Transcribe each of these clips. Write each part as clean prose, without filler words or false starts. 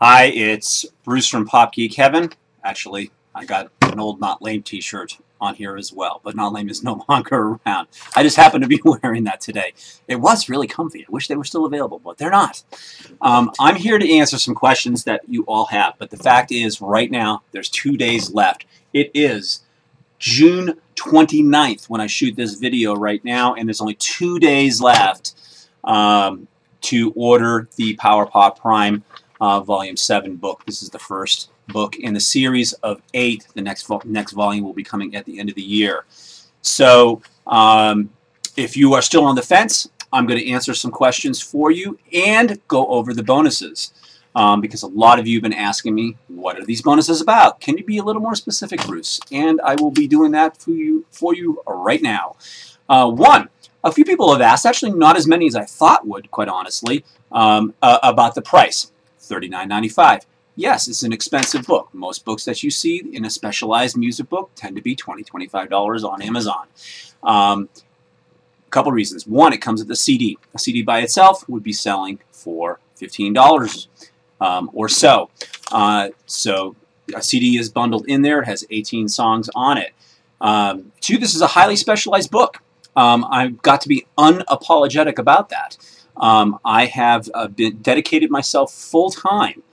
Hi, it's Bruce from Pop Geek Heaven. Actually, I got an old Not Lame t-shirt on here as well, but Not Lame is no longer around. I just happen to be wearing that today. It was really comfy. I wish they were still available, but they're not. I'm here to answer some questions that you all have, but the fact is right now there's 2 days left. It is June 29th when I shoot this video right now, and there's only 2 days left to order the Power Pop Prime Volume 7 book. This is the first book in the series of 8. The next volume will be coming at the end of the year. So if you are still on the fence, I'm going to answer some questions for you and go over the bonuses. Because a lot of you have been asking me, what are these bonuses about? Can you be a little more specific, Bruce? And I will be doing that for you right now. One, a few people have asked, actually not as many as I thought would, quite honestly, about the price. $39.95. Yes, it's an expensive book. Most books that you see in a specialized music book tend to be $20, $25 on Amazon. A couple reasons. One, it comes with a CD. A CD by itself would be selling for $15 or so. So a CD is bundled in there. It has 18 songs on it. Two, this is a highly specialized book. I've got to be unapologetic about that. I have been dedicated myself full-time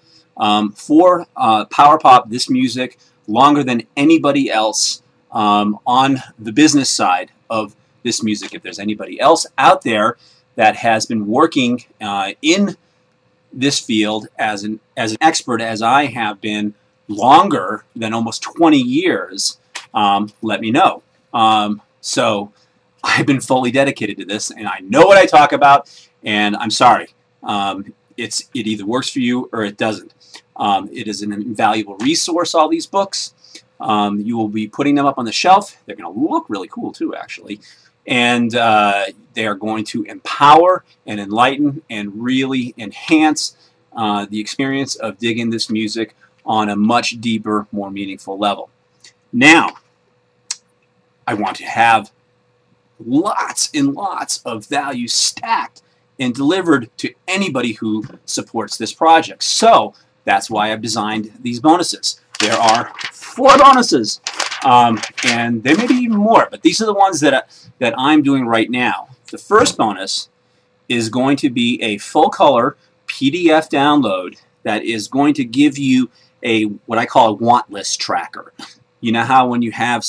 for Power Pop, this music, longer than anybody else on the business side of this music. If there's anybody else out there that has been working in this field as an expert as I have been longer than almost 20 years, let me know. So I've been fully dedicated to this, and I know what I talk about, and I'm sorry. It either works for you or it doesn't. It is an invaluable resource, all these books. You will be putting them up on the shelf. They're going to look really cool, too, actually. And they are going to empower and enlighten and really enhance the experience of digging this music on a much deeper, more meaningful level. Now, I want to have lots and lots of value stacked and delivered to anybody who supports this project. So that's why I've designed these bonuses. There are 4 bonuses, and there may be even more, but these are the ones that I'm doing right now. The first bonus is going to be a full-color PDF download that is going to give you what I call a want list tracker. You know how when you have,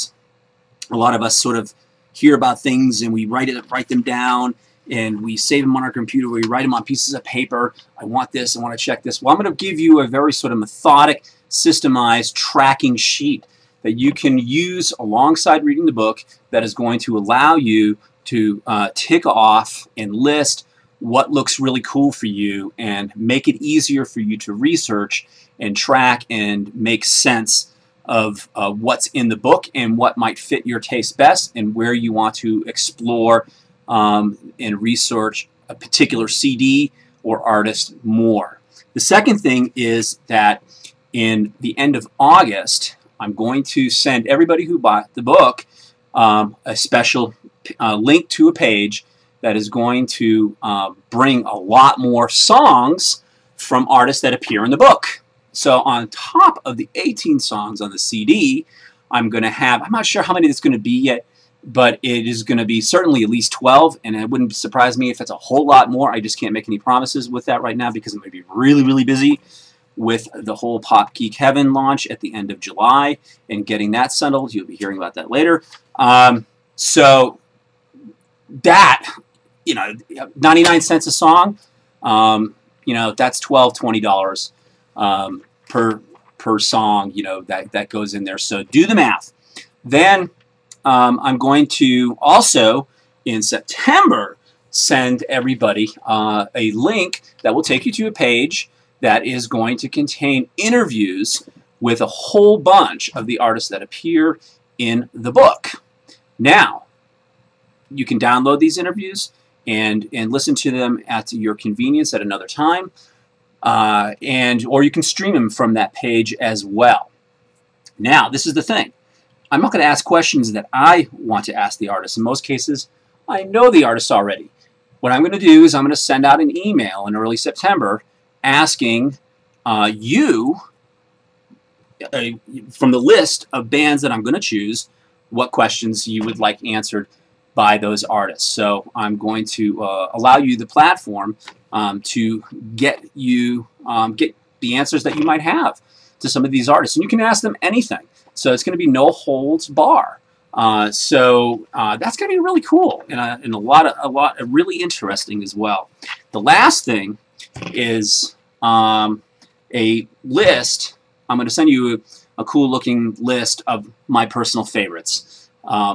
a lot of us sort of hear about things and we write them down and we save them on our computer, we write them on pieces of paper. I want this, I want to check this. Well, I'm going to give you a very sort of methodic, systemized tracking sheet that you can use alongside reading the book that is going to allow you to tick off and list what looks really cool for you and make it easier for you to research and track and make sense of what's in the book and what might fit your taste best and where you want to explore and research a particular CD or artist more. The second thing is that in the end of August, I'm going to send everybody who bought the book a special link to a page that is going to bring a lot more songs from artists that appear in the book. So on top of the 18 songs on the CD, I'm going to have, I'm not sure how many it's going to be yet, but it is going to be certainly at least 12, and it wouldn't surprise me if it's a whole lot more. I just can't make any promises with that right now because I'm going to be really, really busy with the whole Pop Geek Heaven launch at the end of July and getting that settled. You'll be hearing about that later. So that, 99 cents a song, that's $12, $20 per song, that goes in there. So do the math. Then I'm going to also, in September, send everybody a link that will take you to a page that is going to contain interviews with a whole bunch of the artists that appear in the book. Now, you can download these interviews and listen to them at your convenience at another time, or you can stream them from that page as well. Now, this is the thing. I'm not going to ask questions that I want to ask the artist. In most cases, I know the artist already. What I'm going to do is I'm going to send out an email in early September asking you, from the list of bands that I'm going to choose, what questions you would like answered by those artists. So I'm going to allow you the platform to get you get the answers that you might have to some of these artists, and you can ask them anything. So it's going to be no holds bar. So that's going to be really cool and a lot really interesting as well. The last thing is a list. I'm going to send you a cool looking list of my personal favorites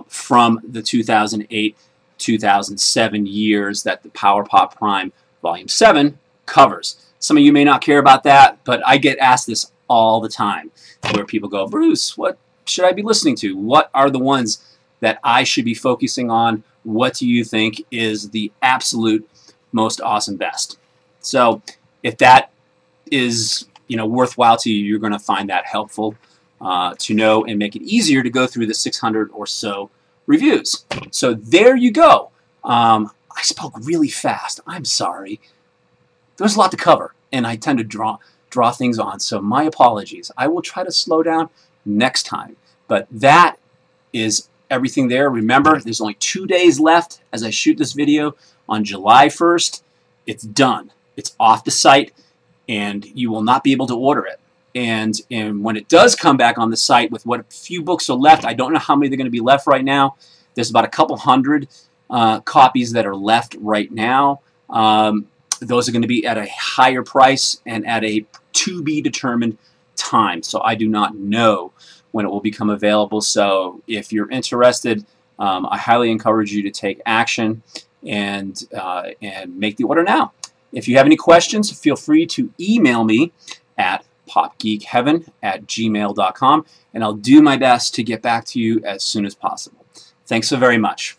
from the 2008-2007 years that the Power Pop Prime Volume 7 covers. Some of you may not care about that, but I get asked this all the time, where people go, Bruce, what should I be listening to? What are the ones that I should be focusing on? What do you think is the absolute most awesome best? So if that is worthwhile to you, you're going to find that helpful to know and make it easier to go through the 600 or so reviews. So there you go. I spoke really fast. I'm sorry. There's a lot to cover, and I tend to draw things on, so my apologies. I will try to slow down next time. But that is everything there. Remember, there's only 2 days left as I shoot this video. On July 1st, it's done. It's off the site, and you will not be able to order it. And when it does come back on the site with what few books are left, I don't know how many they're going to be left right now. There's about a couple hundred copies that are left right now. Those are going to be at a higher price and at a to-be-determined time. So I do not know when it will become available. So if you're interested, I highly encourage you to take action and make the order now. If you have any questions, feel free to email me at popgeekheaven@gmail.com, and I'll do my best to get back to you as soon as possible. Thanks so very much.